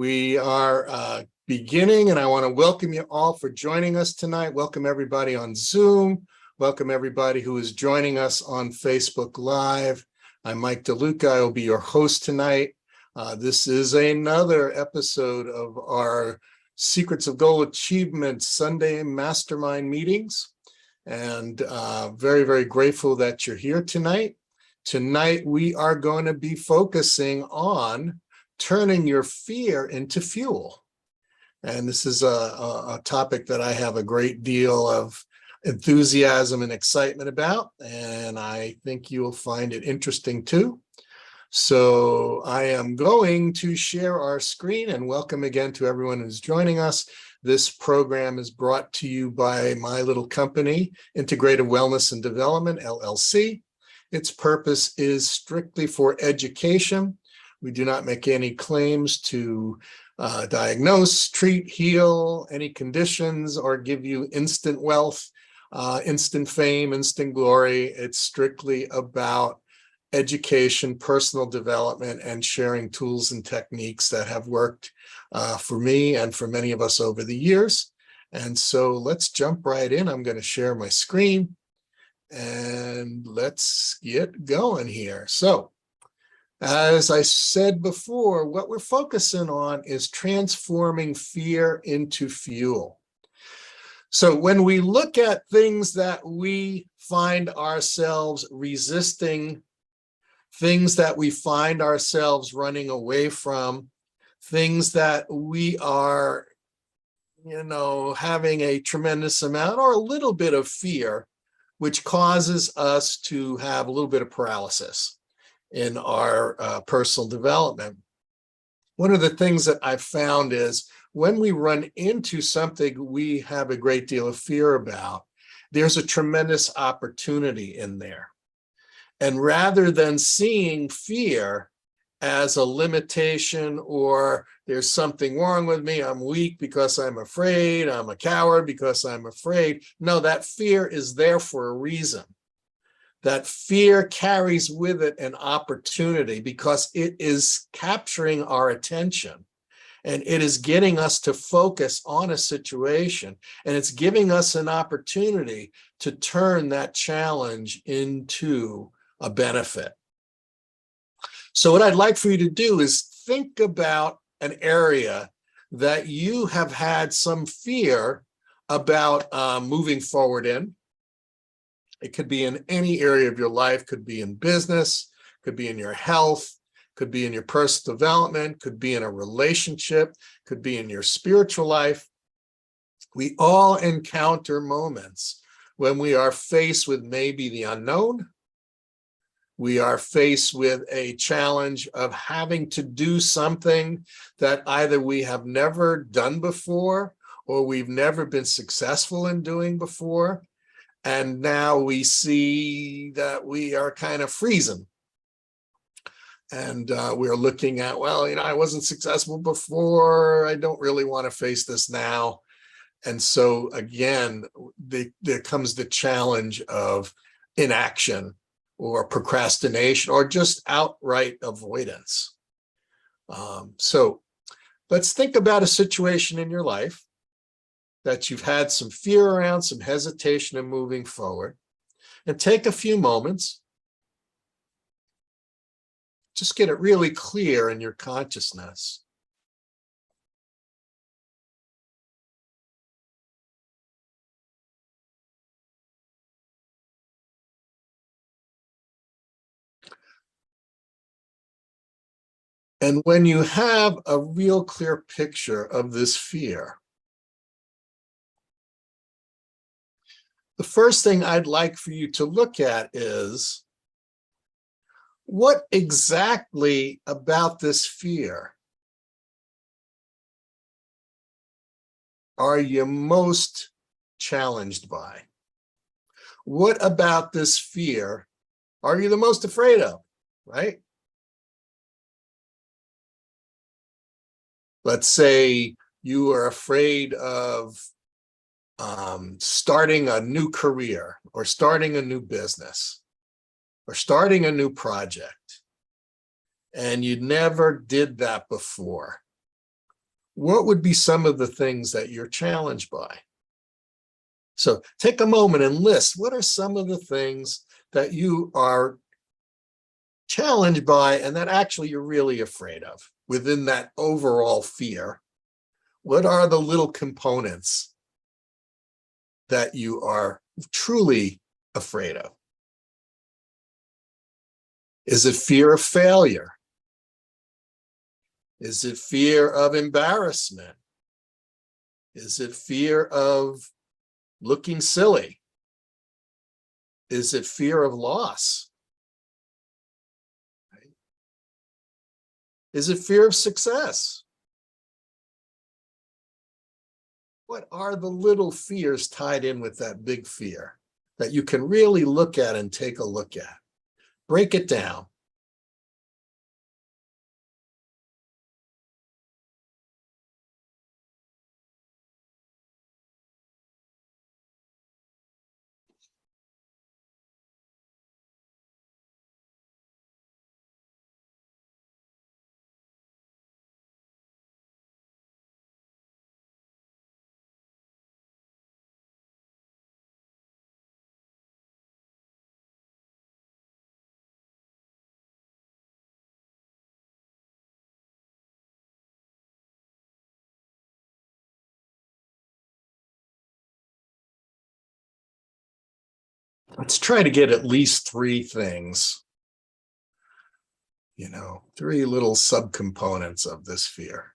We are beginning, and I want to welcome you all for joining us tonight. Welcome everybody on Zoom. Welcome everybody who is joining us on Facebook Live. I'm Mike DeLuca. I will be your host tonight. This is another episode of our Secrets of Goal Achievement Sunday MasterMind meetings. And very, very grateful that you're here tonight. Tonight, we are going to be focusing on turning your fear into fuel. And this is a topic that I have a great deal of enthusiasm and excitement about, and I think you will find it interesting too. So I am going to share our screen, and welcome again to everyone who's joining us. This program is brought to you by my little company, Integrative Wellness and Development, LLC. Its purpose is strictly for education. We do not make any claims to diagnose, treat, heal any conditions, or give you instant wealth, instant fame, instant glory. It's strictly about education, personal development, and sharing tools and techniques that have worked for me and for many of us over the years. And so let's jump right in. I'm going to share my screen and let's get going here. So, as I said before, what we're focusing on is transforming fear into fuel. So when we look at things that we find ourselves resisting, things that we find ourselves running away from, things that we are, having a tremendous amount or a little bit of fear, which causes us to have a little bit of paralysis in our personal development. One of the things that I've found is when we run into something we have a great deal of fear about, there's a tremendous opportunity in there. And rather than seeing fear as a limitation or there's something wrong with me, I'm weak because I'm afraid, I'm a coward because I'm afraid. No, that fear is there for a reason. That fear carries with it an opportunity because it is capturing our attention and it is getting us to focus on a situation, and it's giving us an opportunity to turn that challenge into a benefit. So what I'd like for you to do is think about an area that you have had some fear about moving forward in. It could be in any area of your life, could be in business, could be in your health, could be in your personal development, could be in a relationship, could be in your spiritual life. We all encounter moments when we are faced with maybe the unknown. We are faced with a challenge of having to do something that either we have never done before or we've never been successful in doing before. And now we see that we are kind of freezing. And we're looking at, I wasn't successful before. I don't really want to face this now. And so again, there comes the challenge of inaction or procrastination or just outright avoidance. So let's think about a situation in your life that you've had some fear around, some hesitation in moving forward, and take a few moments. Just get it really clear in your consciousness. And when you have a real clear picture of this fear, the first thing I'd like for you to look at is what exactly about this fear are you most challenged by? What about this fear are you the most afraid of, right? Let's say you are afraid of starting a new career or starting a new business or starting a new project, and you never did that before. what would be some of the things that you're challenged by? So take a moment and list, what are some of the things that you are challenged by and that actually you're really afraid of within that overall fear? What are the little components that you are truly afraid of? Is it fear of failure? Is it fear of embarrassment? Is it fear of looking silly? Is it fear of loss? Right? Is it fear of success? What are the little fears tied in with that big fear that you can really look at and take a look at? Break it down. Let's try to get at least three things, three little subcomponents of this fear.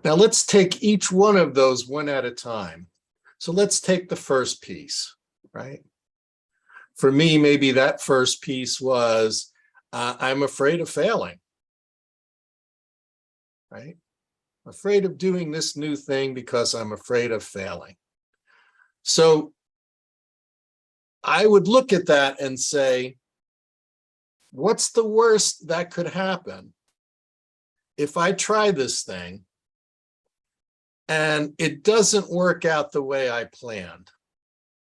Now let's take each one of those one at a time. So let's take the first piece, right? For me, maybe that first piece was, I'm afraid of failing, right? Afraid of doing this new thing because I'm afraid of failing. So I would look at that and say, what's the worst that could happen if I try this thing and it doesn't work out the way I planned?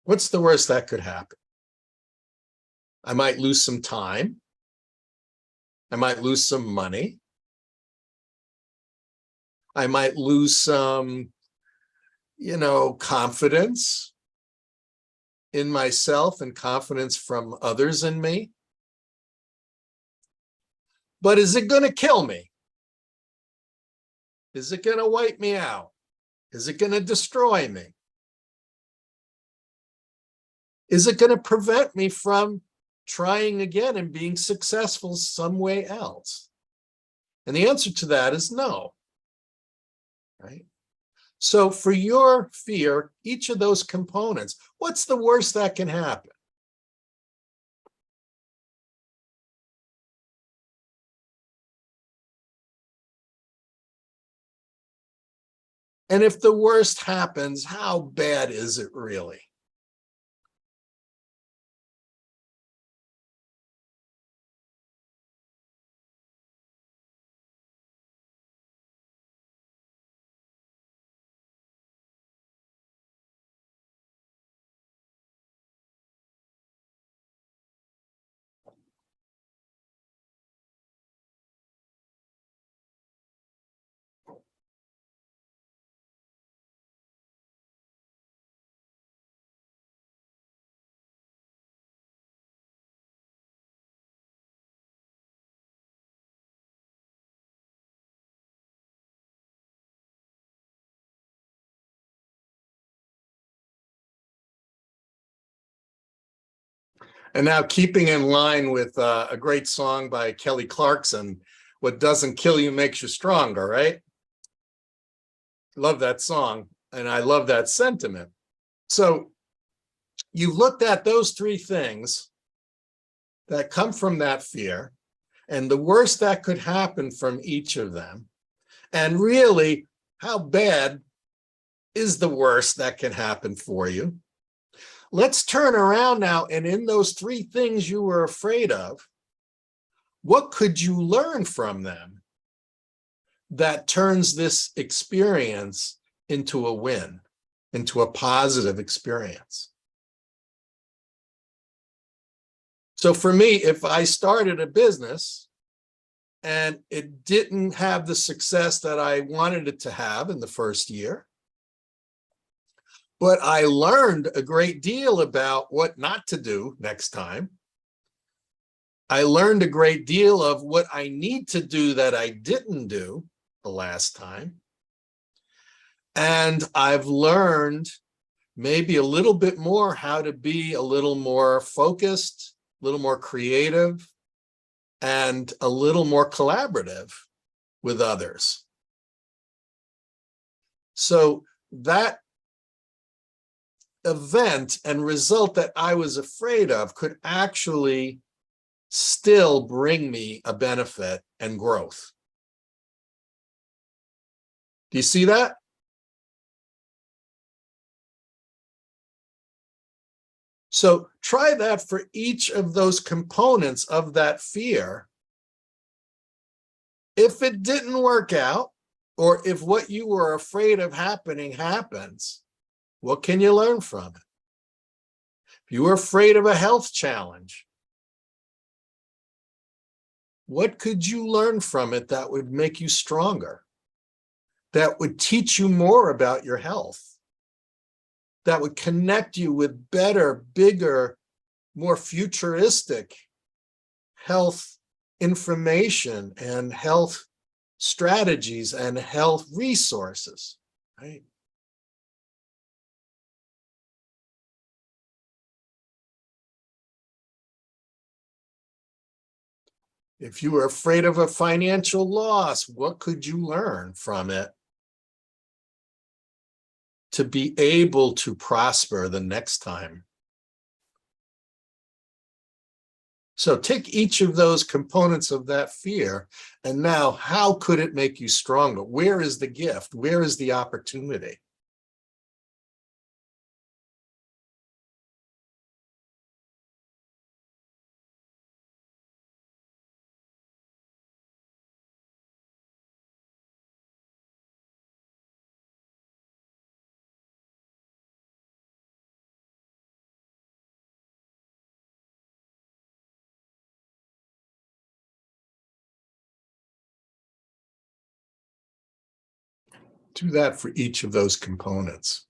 What's the worst that could happen? I might lose some time. I might lose some money. I might lose some, confidence in myself and confidence from others in me. But is it going to kill me? Is it going to wipe me out? Is it going to destroy me? Is it going to prevent me from trying again and being successful some way else? And the answer to that is no, right? So for your fear, each of those components, what's the worst that can happen? And if the worst happens, how bad is it really? And now, keeping in line with a great song by Kelly Clarkson, what doesn't kill you makes you stronger, right? Love that song, and I love that sentiment. So you looked at those three things, that come from that fear and the worst that could happen from each of them. And really, how bad is the worst that can happen for you? Let's turn around now, and in those three things you were afraid of, what could you learn from them that turns this experience into a win, into a positive experience? So for me, if I started a business and it didn't have the success that I wanted it to have in the first year, but I learned a great deal about what not to do next time. I learned a great deal of what I need to do that I didn't do the last time. And I've learned maybe a little bit more how to be a little more focused, a little more creative, and a little more collaborative with others. So that event and result that I was afraid of could actually still bring me a benefit and growth. Do you see that? So try that for each of those components of that fear. If it didn't work out, or if what you were afraid of happening happens, what can you learn from it? If you were afraid of a health challenge, what could you learn from it that would make you stronger? That would teach you more about your health? That would connect you with better, bigger, more futuristic health information and health strategies and health resources, right? If you were afraid of a financial loss, what could you learn from it to be able to prosper the next time? So take each of those components of that fear, and now how could it make you stronger? Where is the gift? Where is the opportunity? Do that for each of those components.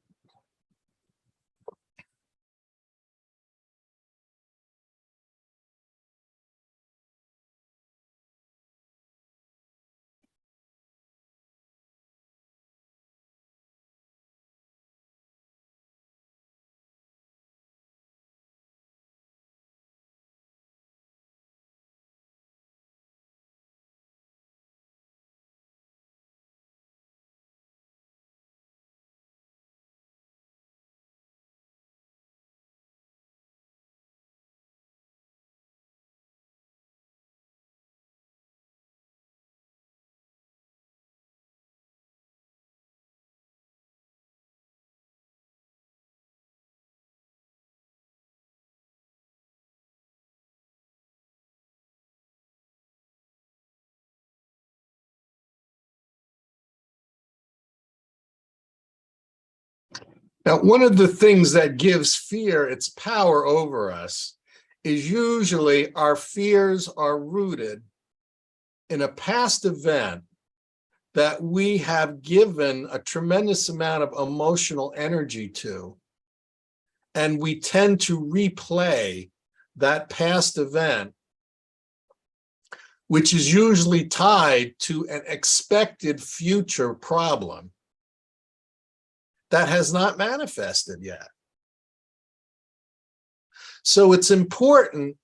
Now, one of the things that gives fear its power over us is usually our fears are rooted in a past event that we have given a tremendous amount of emotional energy to. And we tend to replay that past event, which is usually tied to an expected future problem that has not manifested yet. So it's important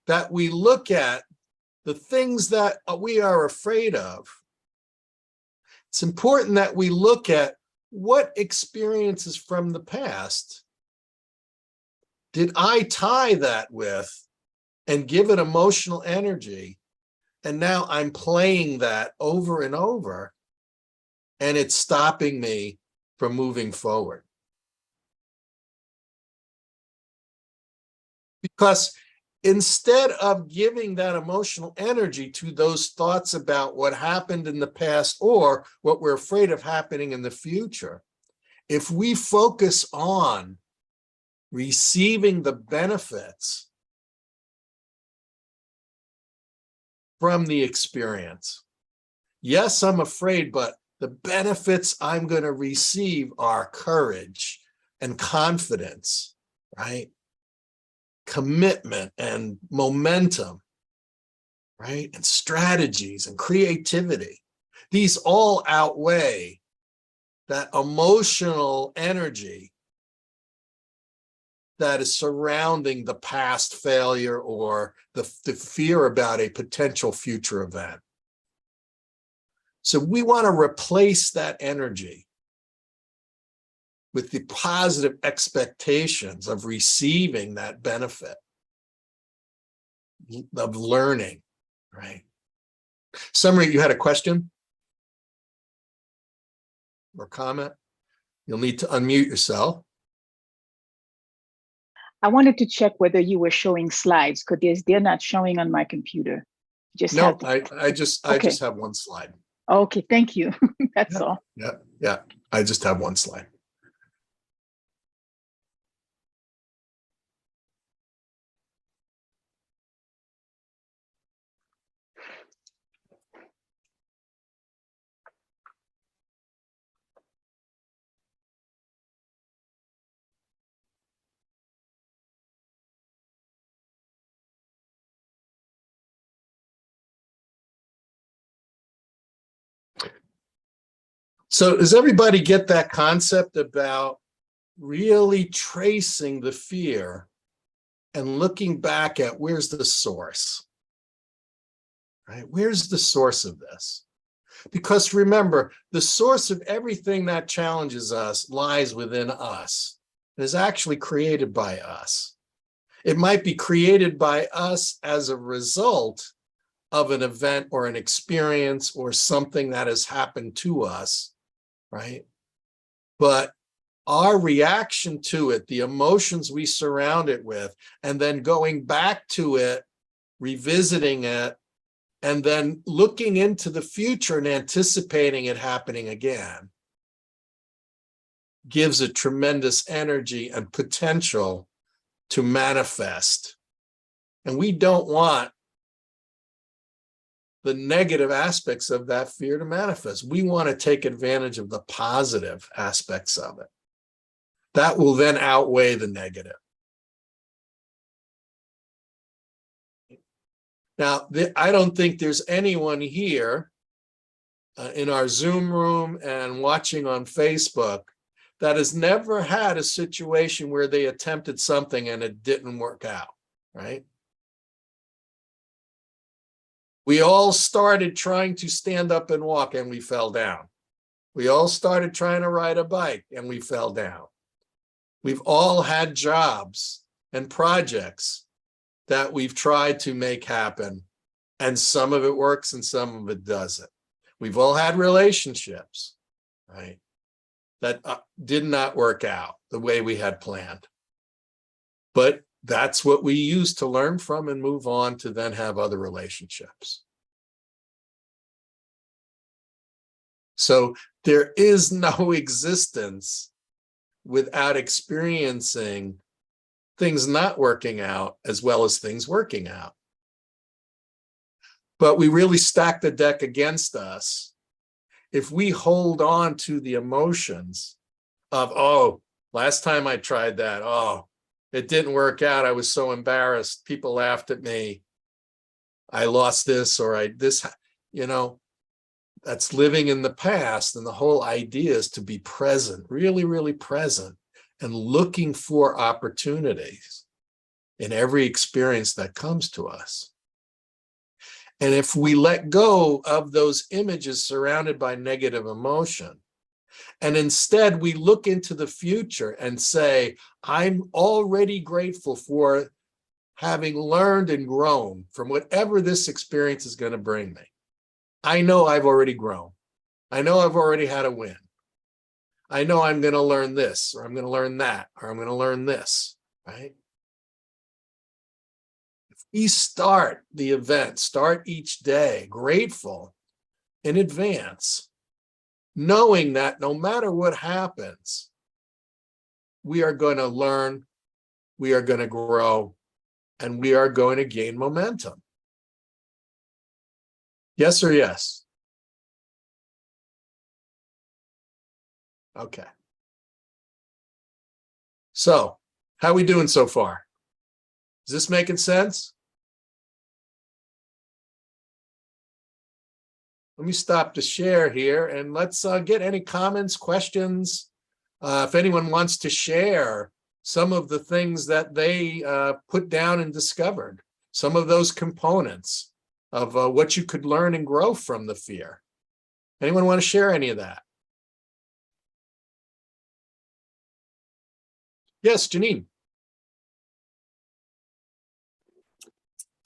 that we look at the things that we are afraid of. It's important that we look at what experiences from the past did I tie that with and give it emotional energy. And now I'm playing that over and over, and it's stopping me from moving forward. Because instead of giving that emotional energy to those thoughts about what happened in the past or what we're afraid of happening in the future, if we focus on receiving the benefits from the experience. Yes, I'm afraid, but the benefits I'm going to receive are courage and confidence, right? Commitment and momentum, right? And strategies and creativity. These all outweigh that emotional energy that is surrounding the past failure or the fear about a potential future event. So we want to replace that energy with the positive expectations of receiving that benefit, of learning, right? Summary, you had a question or comment? You'll need to unmute yourself. I wanted to check whether you were showing slides because they're not showing on my computer. No, I just have one slide. Okay, thank you. That's all. Yeah. I just have one slide. So does everybody get that concept about really tracing the fear and looking back at where's the source, right? Where's the source of this? Because remember, the source of everything that challenges us lies within us. It is actually created by us. It might be created by us as a result of an event or an experience or something that has happened to us, right? But our reaction to it, the emotions we surround it with, and then going back to it, revisiting it, and then looking into the future and anticipating it happening again, gives a tremendous energy and potential to manifest. And we don't want the negative aspects of that fear to manifest. We want to take advantage of the positive aspects of it. That will then outweigh the negative. Now, I don't think there's anyone here in our Zoom room and watching on Facebook that has never had a situation where they attempted something and it didn't work out, right? We all started trying to stand up and walk and we fell down. We all started trying to ride a bike and we fell down. We've all had jobs and projects that we've tried to make happen, and some of it works and some of it doesn't. We've all had relationships, right, that did not work out the way we had planned. But that's what we use to learn from and move on to then have other relationships. So there is no existence without experiencing things not working out as well as things working out. But we really stack the deck against us if we hold on to the emotions of, oh, last time I tried that, oh, it didn't work out. I was so embarrassed. People laughed at me. I lost this or this, you know, that's living in the past. And the whole idea is to be present, really, really present, and looking for opportunities in every experience that comes to us. And if we let go of those images surrounded by negative emotion, and instead we look into the future and say, I'm already grateful for having learned and grown from whatever this experience is going to bring me. I know I've already grown. I know I've already had a win. I know I'm going to learn this, or I'm going to learn that, or I'm going to learn this, right? If we start the event, start each day grateful in advance, knowing that no matter what happens, we are going to learn, we are going to grow, and we are going to gain momentum. Yes or yes? Okay. So, how are we doing so far? Is this making sense? Let me stop the share here and let's get any comments, questions. If anyone wants to share some of the things that they put down and discovered, some of those components of what you could learn and grow from the fear. Anyone want to share any of that? Yes, Janine.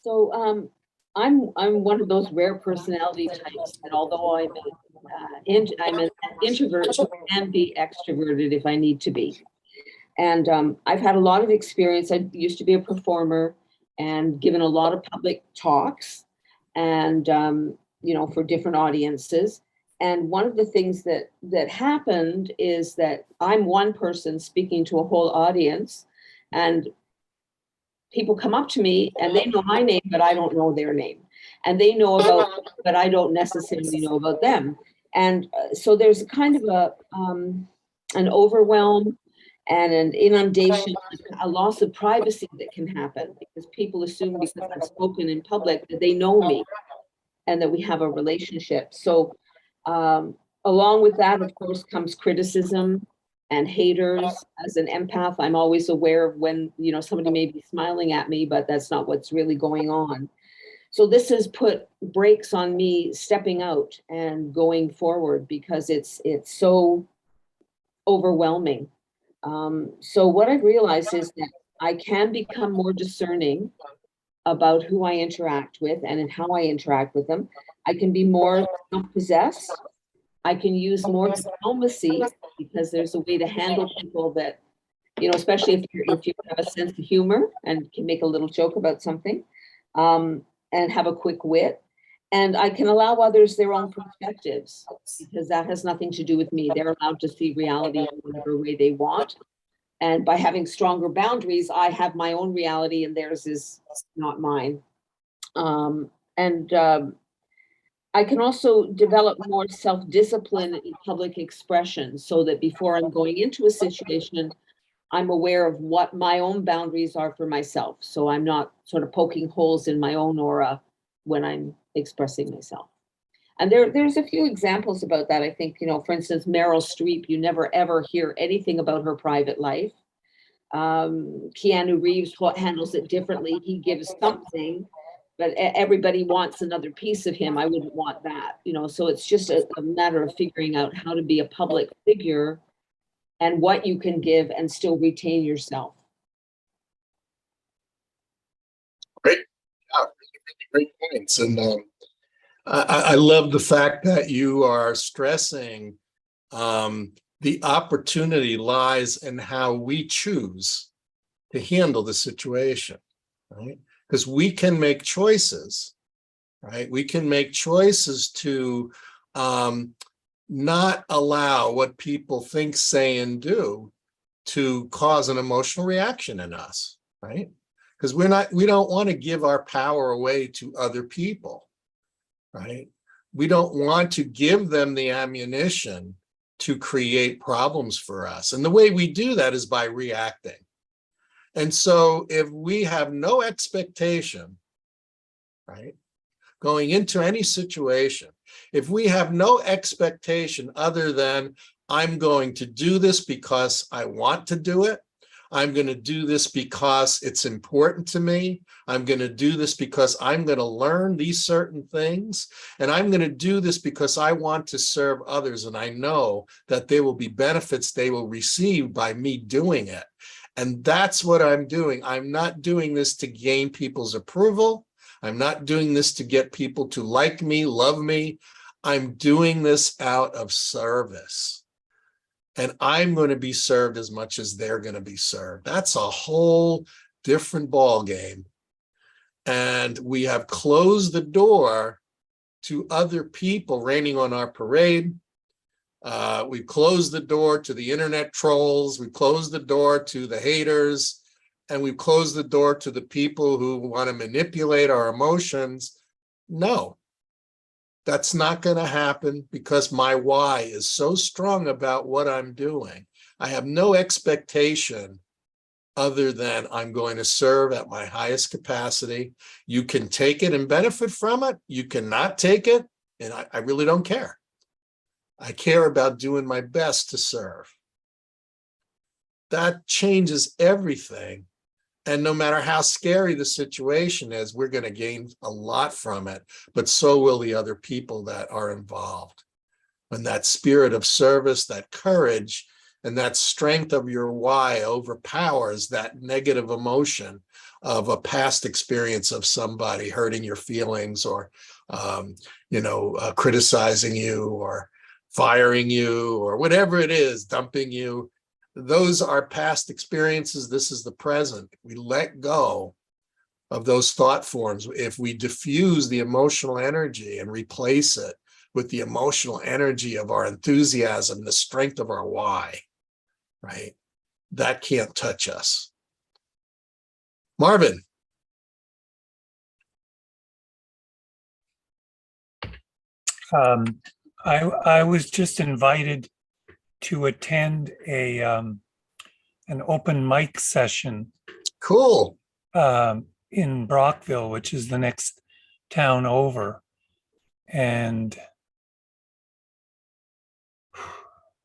So I'm one of those rare personality types that although I'm an introvert who can be extroverted if I need to be. And I've had a lot of experience. I used to be a performer and given a lot of public talks and, you know, for different audiences. And one of the things that happened is that I'm one person speaking to a whole audience, and people come up to me and they know my name, but I don't know their name. And they know about, but I don't necessarily know about them. And so there's a kind of an overwhelm and an inundation, a loss of privacy that can happen because people assume because I've spoken in public that they know me and that we have a relationship. So along with that, of course, comes criticism and haters. As an empath, I'm always aware of when, you know, somebody may be smiling at me, but that's not what's really going on. So this has put brakes on me stepping out and going forward because it's so overwhelming. So what I've realized is that I can become more discerning about who I interact with and how I interact with them. I can be more self-possessed. I can use more diplomacy because there's a way to handle people that, you know, especially if you have a sense of humor and can make a little joke about something, and have a quick wit. And I can allow others their own perspectives because that has nothing to do with me. They're allowed to see reality in whatever way they want. And by having stronger boundaries, I have my own reality and theirs is not mine. I can also develop more self-discipline in public expression so that before I'm going into a situation, I'm aware of what my own boundaries are for myself. So I'm not sort of poking holes in my own aura when I'm expressing myself. And there's a few examples about that. I think, you know, for instance, Meryl Streep, you never ever hear anything about her private life. Keanu Reeves handles it differently. He gives something, but everybody wants another piece of him. I wouldn't want that, you know, so it's just a matter of figuring out how to be a public figure and what you can give and still retain yourself. Great. Yeah, great points. And I love the fact that you are stressing the opportunity lies in how we choose to handle the situation, right? Because we can make choices, right? We can make choices to not allow what people think, say, and do to cause an emotional reaction in us, right? Because we don't want to give our power away to other people, right? We don't want to give them the ammunition to create problems for us. And the way we do that is by reacting. And so if we have no expectation, right, going into any situation, if we have no expectation other than I'm going to do this because I want to do it, I'm going to do this because it's important to me, I'm going to do this because I'm going to learn these certain things, and I'm going to do this because I want to serve others, and I know that there will be benefits they will receive by me doing it. And that's what I'm doing. I'm not doing this to gain people's approval. I'm not doing this to get people to like me, love me. I'm doing this out of service. And I'm going to be served as much as they're going to be served. That's a whole different ball game. And we have closed the door to other people raining on our parade. We've closed the door to the internet trolls. We've closed the door to the haters. And we've closed the door to the people who want to manipulate our emotions. No, that's not going to happen because my why is so strong about what I'm doing. I have no expectation other than I'm going to serve at my highest capacity. You can take it and benefit from it. You cannot take it, and I really don't care. I care about doing my best to serve. That changes everything. And no matter how scary the situation is, we're going to gain a lot from it, but so will the other people that are involved. And that spirit of service, that courage, and that strength of your why overpowers that negative emotion of a past experience of somebody hurting your feelings or, criticizing you or firing you or whatever it is, dumping you. Those are past experiences. This is the present. We let go of those thought forms. If we diffuse the emotional energy and replace it with the emotional energy of our enthusiasm, the strength of our why, right? That can't touch us. Marvin. I was just invited to attend an open mic session Cool. in Brockville, which is the next town over. And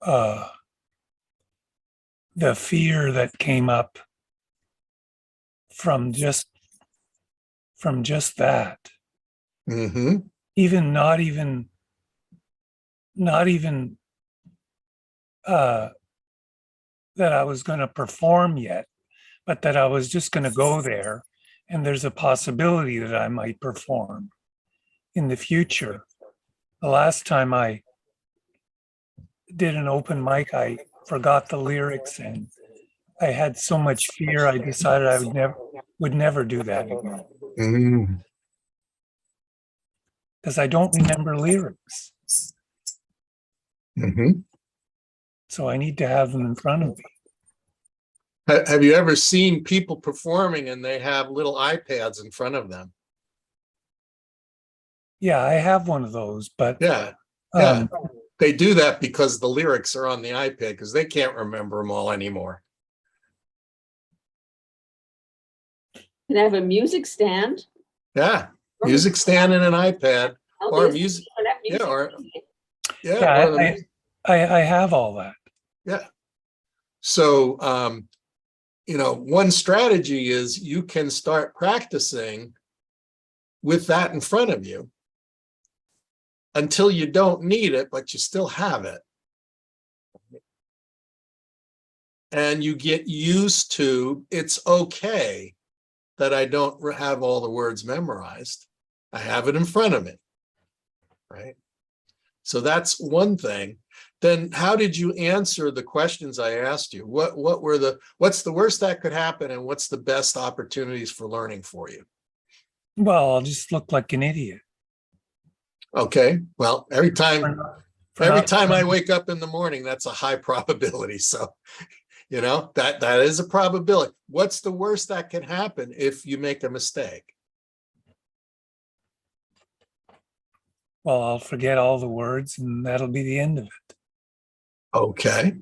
the fear that came up from just that, Mm-hmm. even not even that I was going to perform yet, but that I was just going to go there, and there's a possibility that I might perform in the future. The last time I did an open mic, I forgot the lyrics, and I had so much fear. I decided I would never do that again Mm. because I don't remember lyrics. Mm-hmm. So I need to have them in front of me. Have you ever seen people performing and they have little iPads in front of them? Yeah, I have one of those, but Yeah. They do that because the lyrics are on the iPad because they can't remember them all anymore. Can I have a music stand? Yeah. Music stand and an iPad or music. Yeah, I have all that. Yeah. So, one strategy is you can start practicing with that in front of you until you don't need it, but you still have it. And you get used to, it's okay that I don't have all the words memorized. I have it in front of me, right? So that's one thing. Then how did you answer the questions I asked you? What's the worst that could happen and what's the best opportunities for learning for you? Well, I'll just look like an idiot. Okay, well, every time not I wake up in the morning, that's a high probability. So, that is a probability. What's the worst that can happen if you make a mistake? Well, I'll forget all the words and that'll be the end of it. Okay.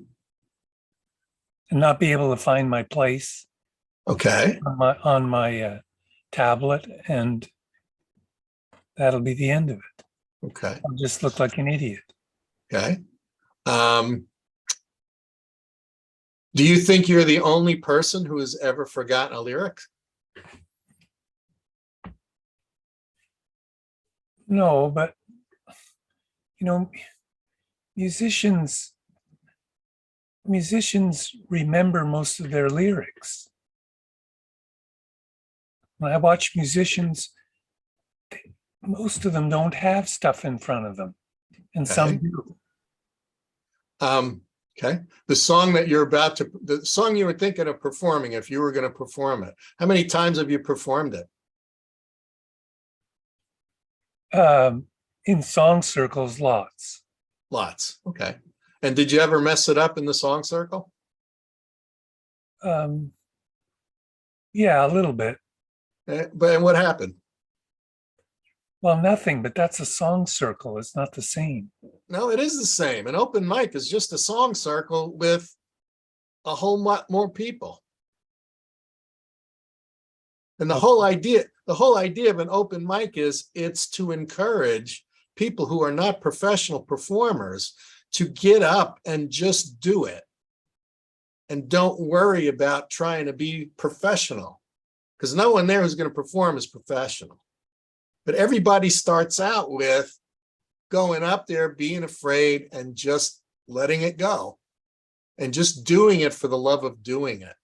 And not be able to find my place. Okay. On my tablet, and that'll be the end of it. Okay. I'll just look like an idiot. Okay. Do you think you're the only person who has ever forgotten a lyric? No, but musicians, musicians remember most of their lyrics. When I watch musicians, most of them don't have stuff in front of them, and some Okay. do. Okay. The song the song you were thinking of performing, if you were going to perform it, how many times have you performed it? In song circles, lots. Lots. Okay. And did you ever mess it up in the song circle? Yeah, a little bit. But what happened? Well, nothing, but that's a song circle. It's not the same. No, it is the same. An open mic is just a song circle with a whole lot more people. And the whole idea of an open mic is it's to encourage people who are not professional performers to get up and just do it. And don't worry about trying to be professional, because no one there who's going to perform is professional. But everybody starts out with going up there, being afraid, and just letting it go, and just doing it for the love of doing it,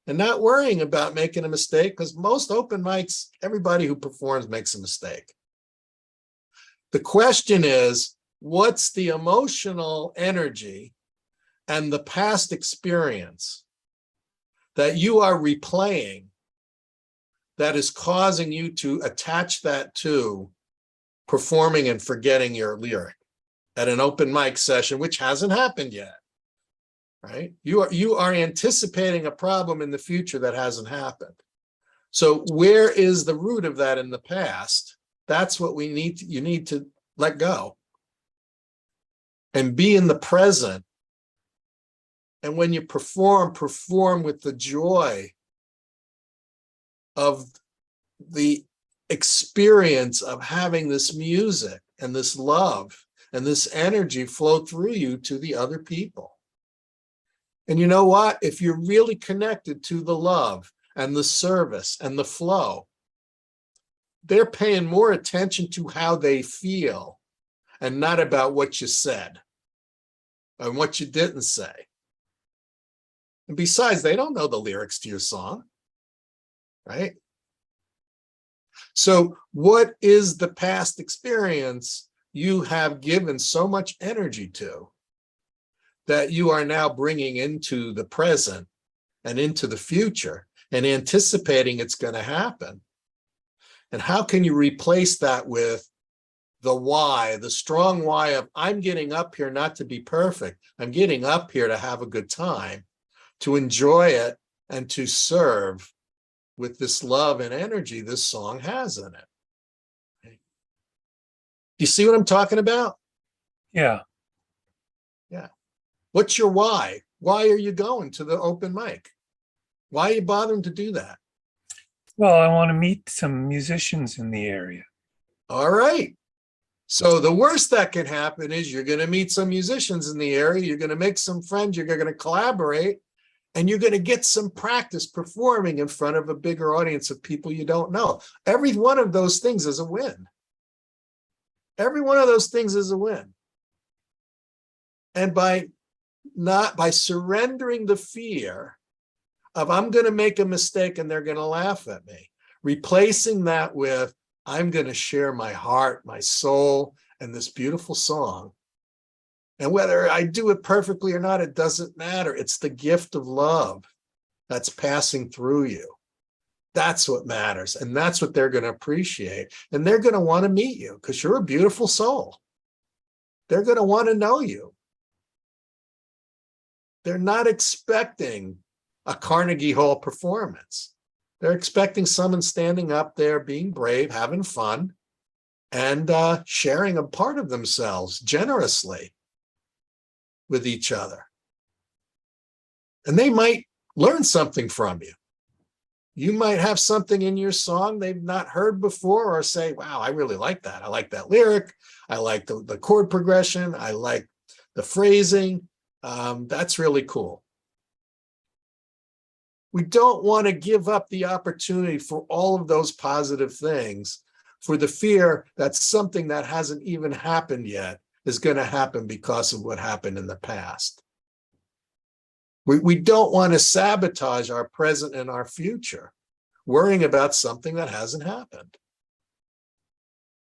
and not worrying about making a mistake, because most open mics, everybody who performs makes a mistake. The question is, what's the emotional energy and the past experience that you are replaying that is causing you to attach that to performing and forgetting your lyric at an open mic session, which hasn't happened yet, right? You are anticipating a problem in the future that hasn't happened. So where is the root of that in the past? That's what you need to let go and be in the present. And when you perform with the joy of the experience of having this music and this love and this energy flow through you to the other people. And you know what? If you're really connected to the love and the service and the flow, they're paying more attention to how they feel and not about what you said and what you didn't say. And besides, they don't know the lyrics to your song, right? So what is the past experience you have given so much energy to that you are now bringing into the present and into the future and anticipating it's going to happen? And how can you replace that with the why, the strong why of, I'm getting up here not to be perfect. I'm getting up here to have a good time, to enjoy it, and to serve with this love and energy this song has in it. Do you see what I'm talking about? Yeah. Yeah. What's your why? Why are you going to the open mic? Why are you bothering to do that? Well, I want to meet some musicians in the area. All right. So the worst that can happen is you're going to meet some musicians in the area. You're going to make some friends. You're going to collaborate. And you're going to get some practice performing in front of a bigger audience of people you don't know. Every one of those things is a win. Every one of those things is a win. And by surrendering the fear of, I'm going to make a mistake and they're going to laugh at me, replacing that with, I'm going to share my heart, my soul, and this beautiful song. And whether I do it perfectly or not, it doesn't matter. It's the gift of love that's passing through you. That's what matters. And that's what they're going to appreciate. And they're going to want to meet you because you're a beautiful soul. They're going to want to know you. They're not expecting a Carnegie Hall performance. They're expecting someone standing up there, being brave, having fun, and sharing a part of themselves generously with each other. And they might learn something from you. You might have something in your song they've not heard before, or say, wow, I really like that. I like that lyric. I like the chord progression. I like the phrasing. That's really cool. We don't want to give up the opportunity for all of those positive things for the fear that something that hasn't even happened yet is going to happen because of what happened in the past. We don't want to sabotage our present and our future, worrying about something that hasn't happened.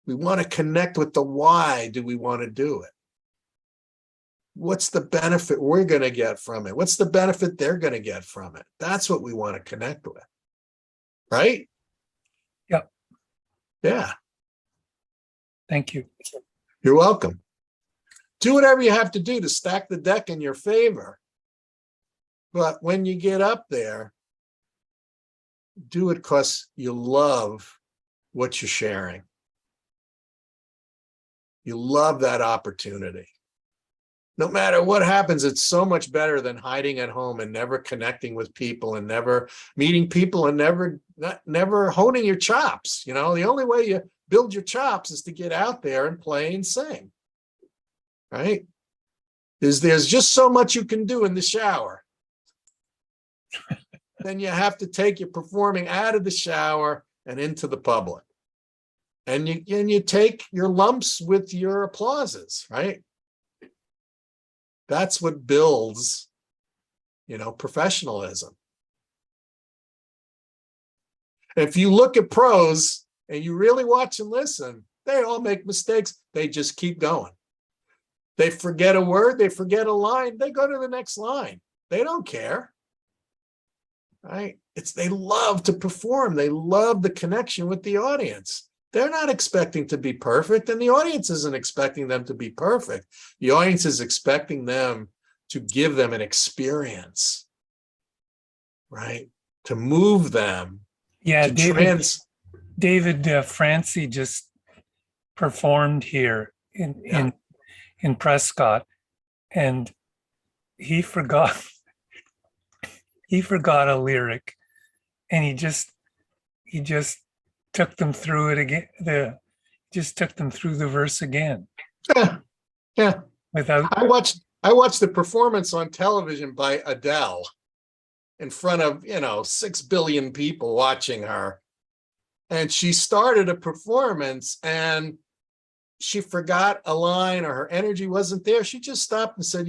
We want to connect with the why do we want to do it? What's the benefit we're going to get from it? What's the benefit they're going to get from it? That's what we want to connect with. Right? Yep. Yeah. Thank you. You're welcome. Do whatever you have to do to stack the deck in your favor. But when you get up there, do it because you love what you're sharing. You love that opportunity. No matter what happens, it's so much better than hiding at home and never connecting with people and never meeting people and never honing your chops. You know, the only way you build your chops is to get out there and play and sing. Right? There's just so much you can do in the shower. Then you have to take your performing out of the shower and into the public. And you take your lumps with your applauses, right? That's what builds, professionalism. If you look at pros and you really watch and listen, they all make mistakes. They just keep going. They forget a word, they forget a line, they go to the next line. They don't care. Right? They love to perform. They love the connection with the audience. They're not expecting to be perfect, and the audience isn't expecting them to be perfect. The audience is expecting them to give them an experience, right? To move them. Yeah, to David Francie just performed here in Prescott, and he forgot a lyric, and he just took them through it again. Just took them through the verse again. Yeah. Without I watched the performance on television by Adele in front of 6 billion people watching her. And she started a performance and she forgot a line or her energy wasn't there. She just stopped and said,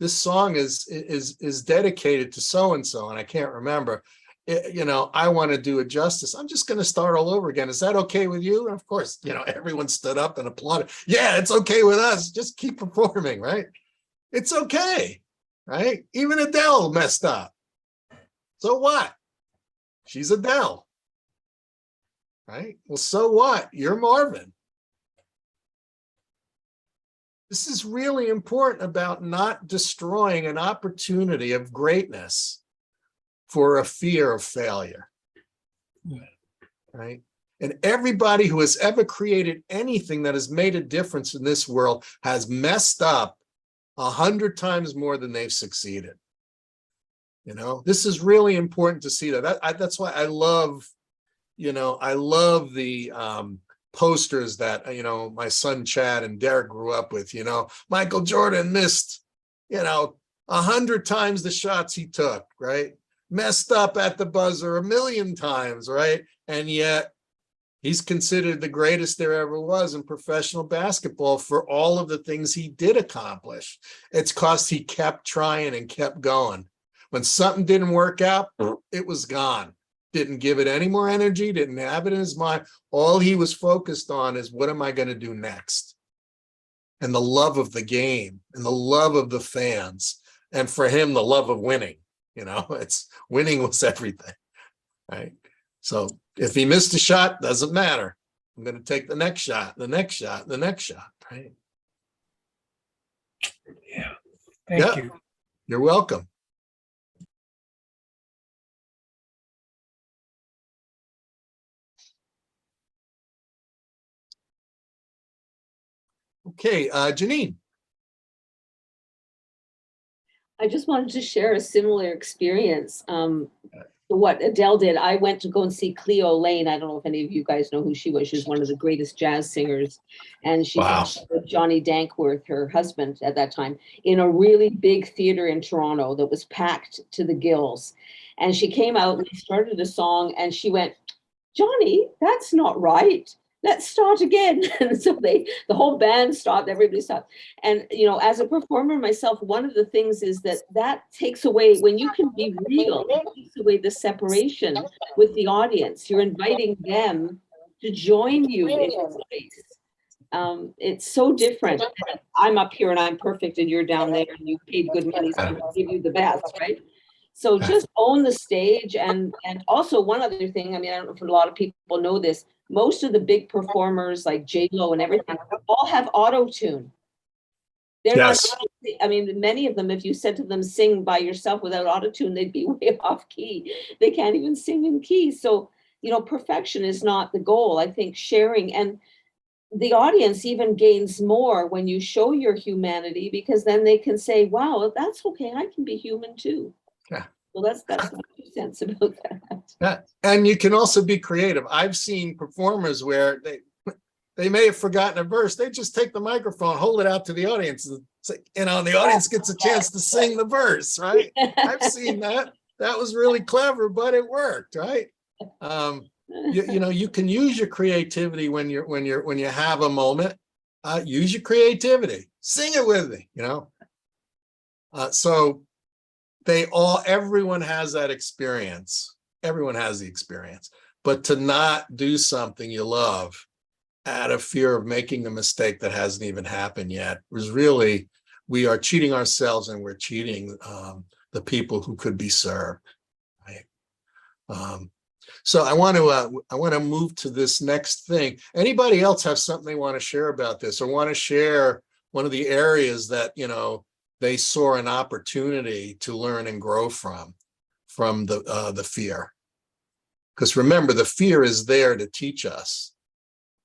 this song is dedicated to so-and-so, and I can't remember. I want to do it justice. I'm just going to start all over again. Is that okay with you? And of course, everyone stood up and applauded. Yeah, it's okay with us. Just keep performing, right? It's okay, right? Even Adele messed up. So what? She's Adele, right? Well, so what? You're Marvin. This is really important about not destroying an opportunity of greatness for a fear of failure, right? And everybody who has ever created anything that has made a difference in this world has messed up 100 times more than they've succeeded. This is really important to see that. That's why I love, I love the posters that, my son Chad and Derek grew up with. Michael Jordan missed, 100 times the shots he took, right? Messed up at the buzzer 1,000,000 times, right? And yet he's considered the greatest there ever was in professional basketball for all of the things he did accomplish. It's because he kept trying and kept going. When something didn't work out, it was gone. Didn't give it any more energy, didn't have it in his mind. All he was focused on is, what am I going to do next? And the love of the game and the love of the fans. And for him, the love of winning. It's winning was everything, right? So if he missed a shot, doesn't matter. I'm going to take the next shot, the next shot, the next shot, right? Yeah. Thank you. You're welcome. Okay, Janine. I just wanted to share a similar experience. What Adele did, I went to go and see Cleo Lane. I don't know if any of you guys know who she was. She's one of the greatest jazz singers. And she sang with Johnny Dankworth, her husband at that time, in a really big theater in Toronto that was packed to the gills. And she came out and started a song and she went, "Johnny, that's not right." let's start again. And so the whole band stopped, everybody stopped. And, you know, as a performer myself, one of the things is that takes away, when you can be real, it takes away the separation with the audience. You're inviting them to join you in your place. It's so different. I'm up here and I'm perfect and you're down there and you paid good money, so I'll give you the best, right? So just own the stage. And also one other thing, I mean, I don't know if a lot of people know this, most of the big performers like J-Lo and everything all have auto-tune. They're not, I mean, many of them, if you said to them, sing by yourself without auto-tune, they'd be way off key. They can't even sing in key. So, you know, perfection is not the goal. I think sharing, and the audience even gains more when you show your humanity, because then they can say, wow, that's okay. I can be human too. Yeah. Well, that's my 2 cents about that. Yeah. And you can also be creative. I've seen performers where they may have forgotten a verse. They just take the microphone, hold it out to the audience. You know, the audience gets a chance to sing the verse, right? I've seen that. That was really clever, but it worked, right? You know, you can use your creativity when you have a moment. Use your creativity. Sing it with me, you know. So everyone has that experience. Everyone has the experience. But to not do something you love out of fear of making a mistake that hasn't even happened yet was really, we are cheating ourselves and we're cheating the people who could be served, right? So I want to move to this next thing. Anybody else have something they want to share about this, or want to share one of the areas that, you know, they saw an opportunity to learn and grow from the fear? Because remember, the fear is there to teach us.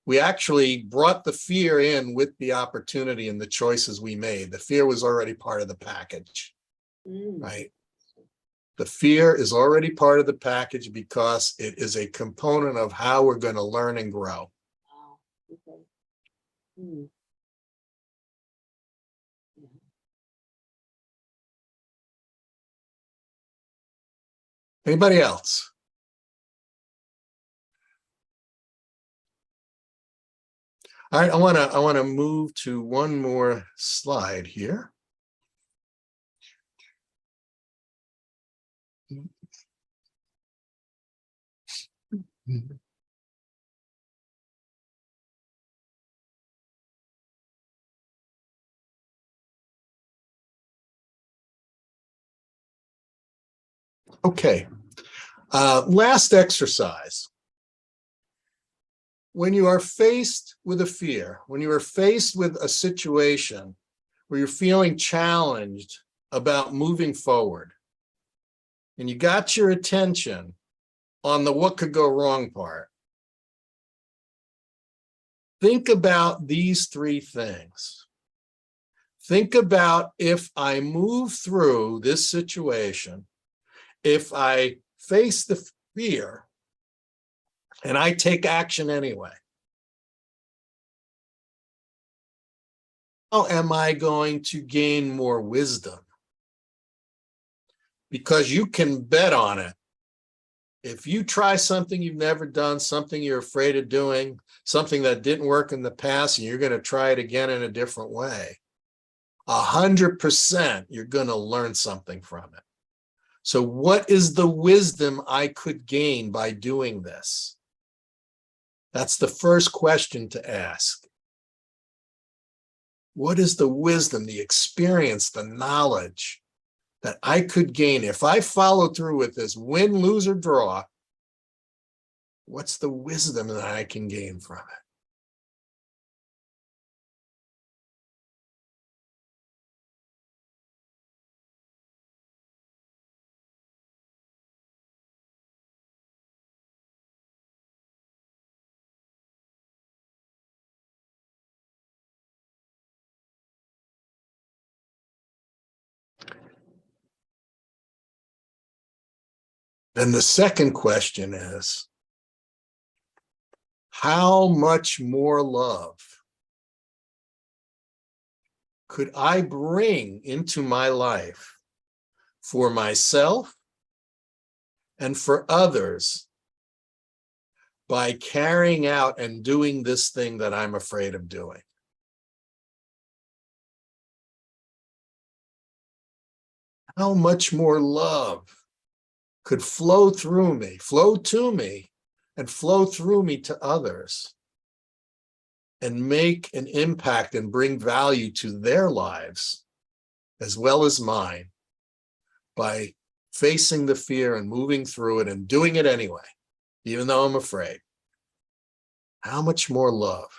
We actually brought the fear in with the opportunity and the choices we made. The fear was already part of the package, right? The fear is already part of the package because it is a component of how we're going to learn and grow. Wow. Okay. Hmm. Anybody else? All right, I want to move to one more slide here. Okay, last exercise. When you are faced with a fear, when you are faced with a situation where you're feeling challenged about moving forward, and you got your attention on the what could go wrong part, think about these 3 things. Think about, if I move through this situation, if I face the fear and I take action anyway, how am I going to gain more wisdom? Because you can bet on it. If you try something you've never done, something you're afraid of doing, something that didn't work in the past, and you're going to try it again in a different way, 100% you're going to learn something from it. So what is the wisdom I could gain by doing this? That's the first question to ask. What is the wisdom, the experience, the knowledge that I could gain if I follow through with this, win, lose, or draw? What's the wisdom that I can gain from it? Then the second question is, how much more love could I bring into my life for myself and for others by carrying out and doing this thing that I'm afraid of doing? How much more love could flow through me, flow to me, and flow through me to others, and make an impact and bring value to their lives as well as mine by facing the fear and moving through it and doing it anyway, even though I'm afraid? How much more love?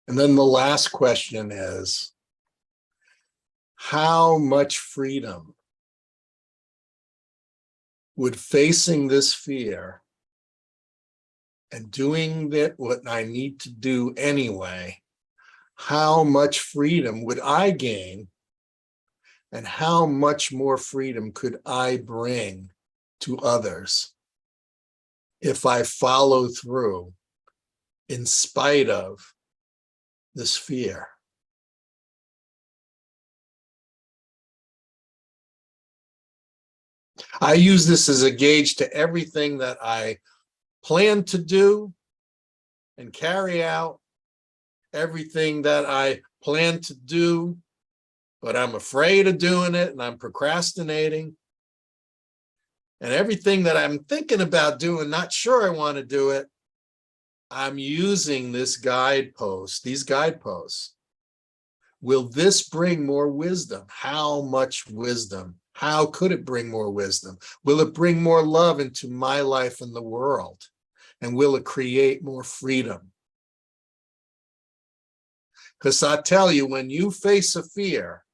And then the last question is, how much freedom would facing this fear and doing what I need to do anyway, how much freedom would I gain, and how much more freedom could I bring to others if I follow through in spite of this fear? I use this as a gauge to everything that I plan to do and carry out, everything that I plan to do, but I'm afraid of doing it and I'm procrastinating, and everything that I'm thinking about doing, not sure I want to do it. I'm using this guidepost, these guideposts. Will this bring more wisdom? How much wisdom? How could it bring more wisdom? Will it bring more love into my life and the world? And will it create more freedom? Because I tell you, when you face a fear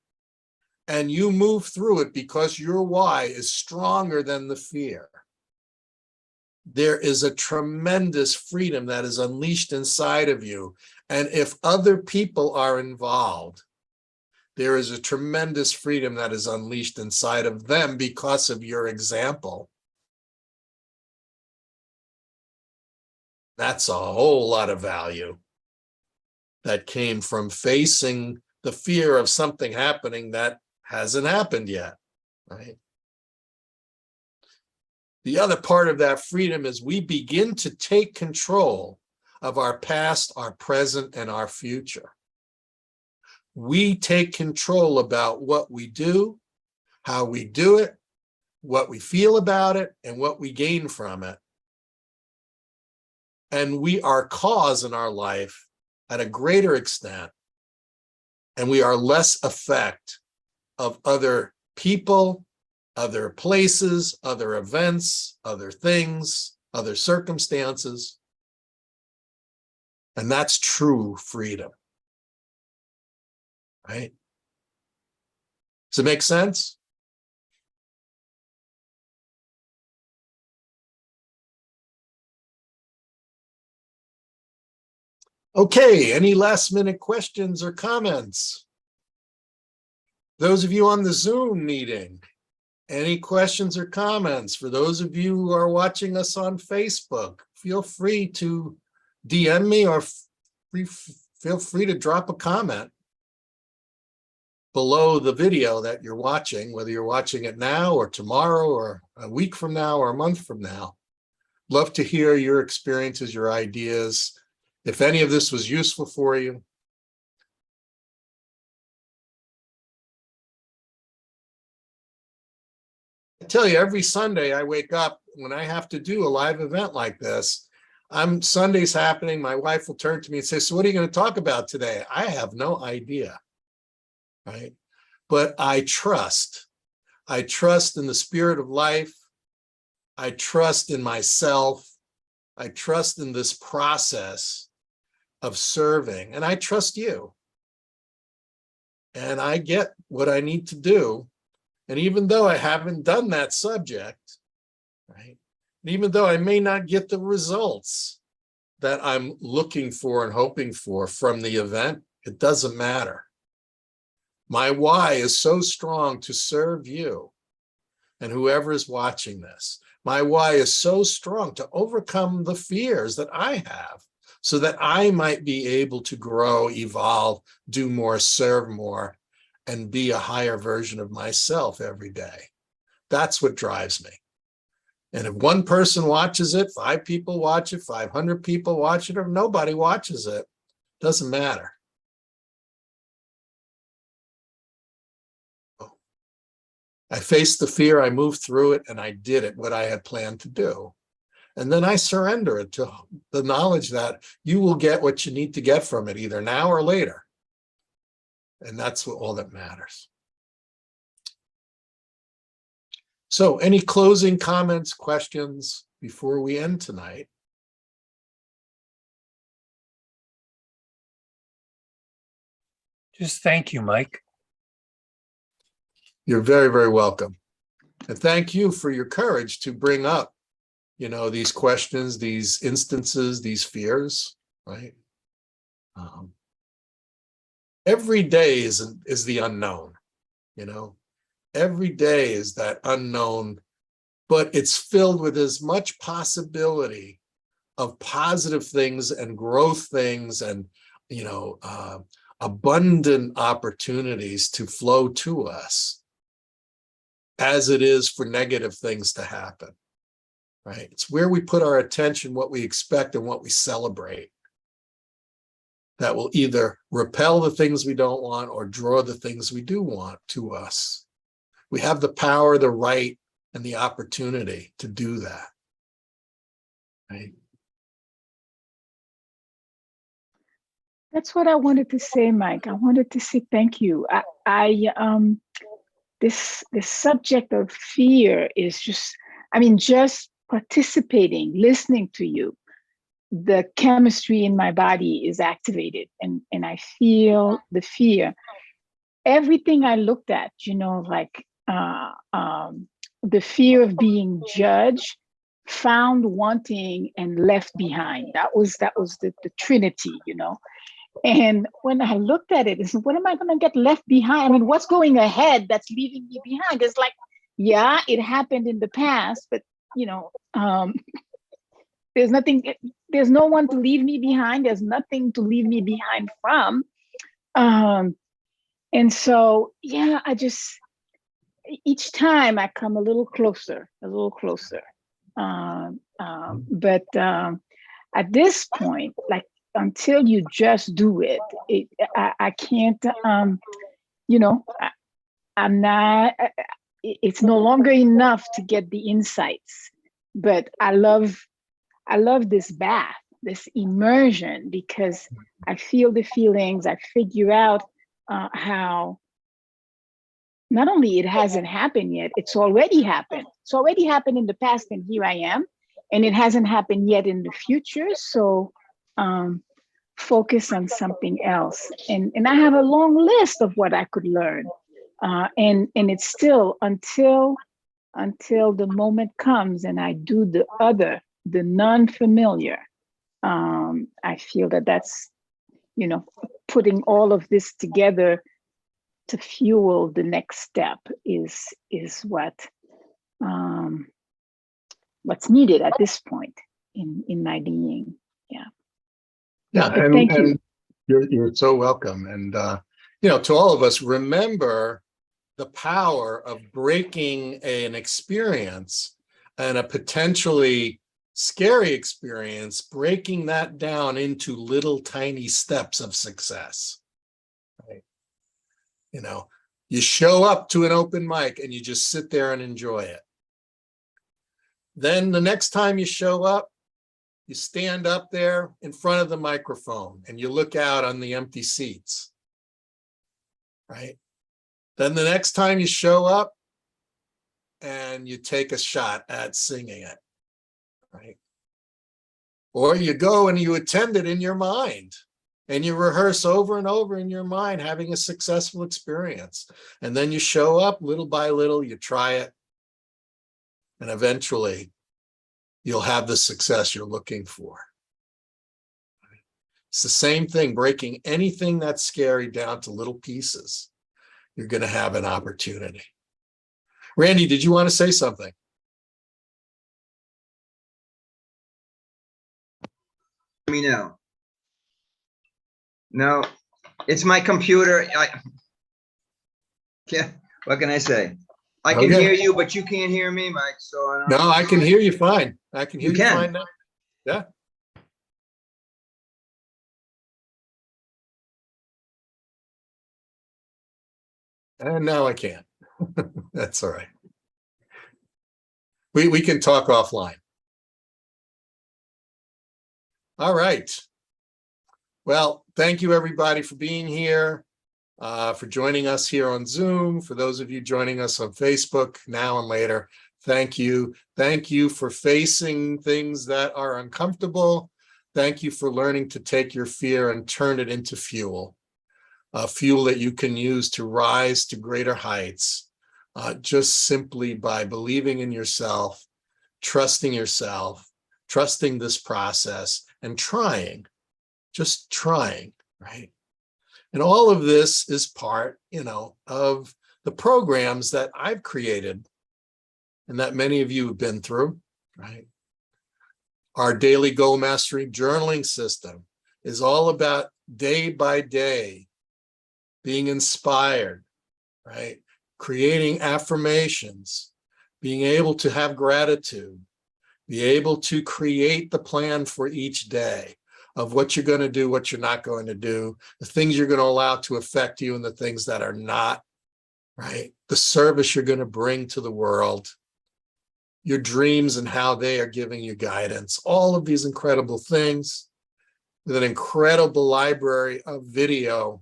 and you move through it because your why is stronger than the fear, there is a tremendous freedom that is unleashed inside of you. And if other people are involved, there is a tremendous freedom that is unleashed inside of them because of your example. That's a whole lot of value that came from facing the fear of something happening that hasn't happened yet, right? The other part of that freedom is we begin to take control of our past, our present, and our future. We take control about what we do, how we do it, what we feel about it, and what we gain from it. And we are cause in our life at a greater extent, and we are less effect of other people, other places, other events, other things, other circumstances. And that's true freedom, right? Does it make sense? Okay, any last minute questions or comments? Those of you on the Zoom meeting, any questions or comments? For those of you who are watching us on Facebook, feel free to DM me or feel free to drop a comment below the video that you're watching, whether you're watching it now or tomorrow or a week from now or a month from now. Love to hear your experiences, your ideas. If any of this was useful for you, I tell you, every Sunday I wake up when I have to do a live event like this. Sunday's happening. My wife will turn to me and say, "So what are you going to talk about today?" I have no idea, right? But I trust. I trust in the spirit of life. I trust in myself. I trust in this process of serving, and I trust you. and I get what I need to do. And even though I haven't done that subject, right? And even though I may not get the results that I'm looking for and hoping for from the event, it doesn't matter. My why is so strong to serve you and whoever is watching this. My why is so strong to overcome the fears that I have so that I might be able to grow, evolve, do more, serve more, and be a higher version of myself every day. That's what drives me. And if one person watches it, 5 people watch it, 500 people watch it, or nobody watches it, doesn't matter. I faced the fear, I moved through it, and I did it, what I had planned to do. And then I surrender it to the knowledge that you will get what you need to get from it, either now or later. And that's all that matters. So any closing comments, questions before we end tonight? Just thank you, Mike. You're very, very welcome. And thank you for your courage to bring up, these questions, these instances, these fears, right? Every day is the unknown, every day is that unknown, but it's filled with as much possibility of positive things and growth things and, abundant opportunities to flow to us as it is for negative things to happen, right? It's where we put our attention, what we expect and what we celebrate, that will either repel the things we don't want or draw the things we do want to us. We have the power, the right, and the opportunity to do that, right? That's what I wanted to say, Mike. I wanted to say thank you. This subject of fear is just participating, listening to you, the chemistry in my body is activated and I feel the fear. Everything I looked at, the fear of being judged, found, wanting, and left behind. That was the Trinity, And when I looked at it, I said, what am I going to get left behind? What's going ahead that's leaving me behind? It's like, yeah, it happened in the past, but, there's nothing, there's no one to leave me behind. There's nothing to leave me behind from. And so, yeah, each time I come a little closer. But at this point, like, until you just do it, I can't, I'm not, it's no longer enough to get the insights, but I love this bath, this immersion, because I feel the feelings, I figure out how not only it hasn't happened yet, it's already happened. It's already happened in the past, and here I am, and it hasn't happened yet in the future. So focus on something else. And I have a long list of what I could learn. And it's still until the moment comes and I do the other, the non-familiar. I feel that's, putting all of this together to fuel the next step is what's needed at this point in my being. Yeah. Yeah, but thank you. And you're so welcome. And to all of us, remember the power of breaking an experience and a potentially scary experience, breaking that down into little tiny steps of success. Right? You show up to an open mic and you just sit there and enjoy it. Then the next time you show up, you stand up there in front of the microphone and you look out on the empty seats, right? Then the next time you show up and you take a shot at singing it, right? Or you go and you attend it in your mind, and you rehearse over and over in your mind having a successful experience. And then you show up little by little, you try it, and eventually you'll have the success you're looking for. It's the same thing, breaking anything that's scary down to little pieces. You're going to have an opportunity. Randy, did you want to say something? Let me know. No, it's my computer. Yeah, what can I say? I can Okay. hear you, but you can't hear me, Mike. So I don't No, know. I can hear you fine. I can hear You you can? fine now. Yeah. And now I can't. That's all right. We can talk offline. All right. Well, thank you everybody for being here, for joining us here on Zoom. For those of you joining us on Facebook now and later, thank you. Thank you for facing things that are uncomfortable. Thank you for learning to take your fear and turn it into fuel. Fuel that you can use to rise to greater heights, just simply by believing in yourself, trusting this process, and trying, just trying, right? And all of this is part, of the programs that I've created and that many of you have been through, right? Our daily goal mastery journaling system is all about day by day being inspired, right? Creating affirmations, being able to have gratitude, be able to create the plan for each day of what you're going to do, what you're not going to do, the things you're going to allow to affect you and the things that are not, right? The service you're going to bring to the world, your dreams and how they are giving you guidance, all of these incredible things with an incredible library of video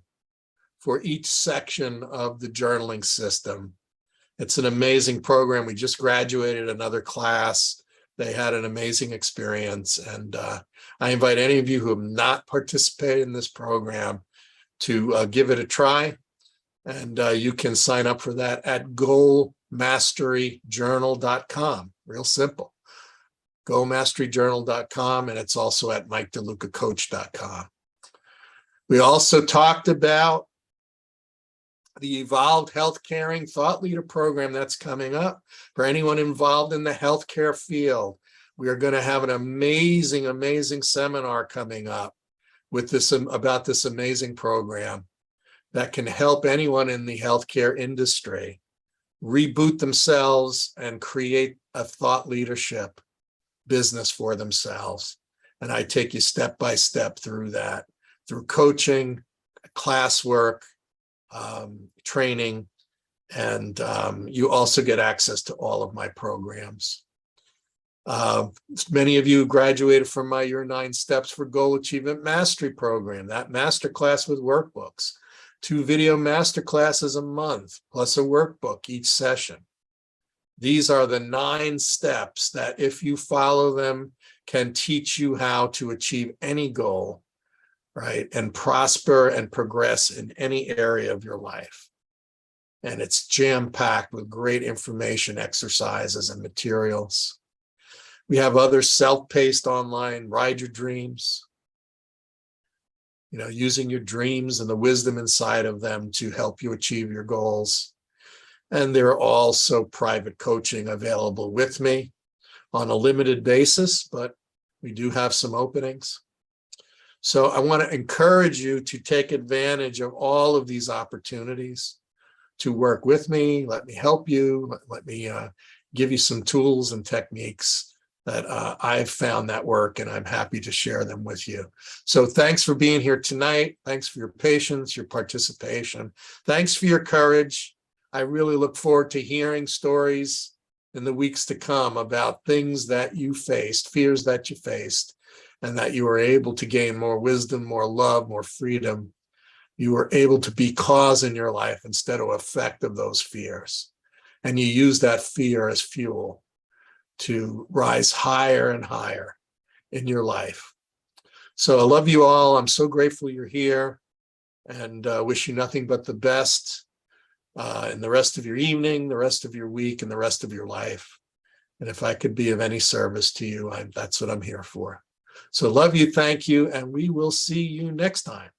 for each section of the journaling system. It's an amazing program. We just graduated another class. They had an amazing experience. And I invite any of you who have not participated in this program to give it a try. And you can sign up for that at goalmasteryjournal.com. Real simple. goalmasteryjournal.com. And it's also at MikeDeLucaCoach.com. We also talked about the Evolved Health Caring Thought Leader Program that's coming up for anyone involved in the healthcare field. We are going to have an amazing, amazing seminar coming up with this about this amazing program that can help anyone in the healthcare industry reboot themselves and create a thought leadership business for themselves. And I take you step by step through that, through coaching, classwork, training, and you also get access to all of my programs. Many of you graduated from my Your 9 Steps for Goal Achievement Mastery program, that masterclass with workbooks, 2 video masterclasses a month, plus a workbook each session. These are the 9 steps that, if you follow them, can teach you how to achieve any goal, right? And prosper and progress in any area of your life. And it's jam-packed with great information, exercises, and materials. We have other self-paced online, Ride Your Dreams, using your dreams and the wisdom inside of them to help you achieve your goals. And there are also private coaching available with me on a limited basis, but we do have some openings. So I want to encourage you to take advantage of all of these opportunities to work with me. Let me help you. Let me give you some tools and techniques that I've found that work, and I'm happy to share them with you. So thanks for being here tonight. Thanks for your patience, your participation. Thanks for your courage. I really look forward to hearing stories in the weeks to come about things that you faced, fears that you faced, and that you were able to gain more wisdom, more love, more freedom. You were able to be cause in your life instead of effect of those fears. And you use that fear as fuel to rise higher and higher in your life. So I love you all. I'm so grateful you're here, and wish you nothing but the best in the rest of your evening, the rest of your week, and the rest of your life. And if I could be of any service to you, that's what I'm here for. So love you, thank you, and we will see you next time.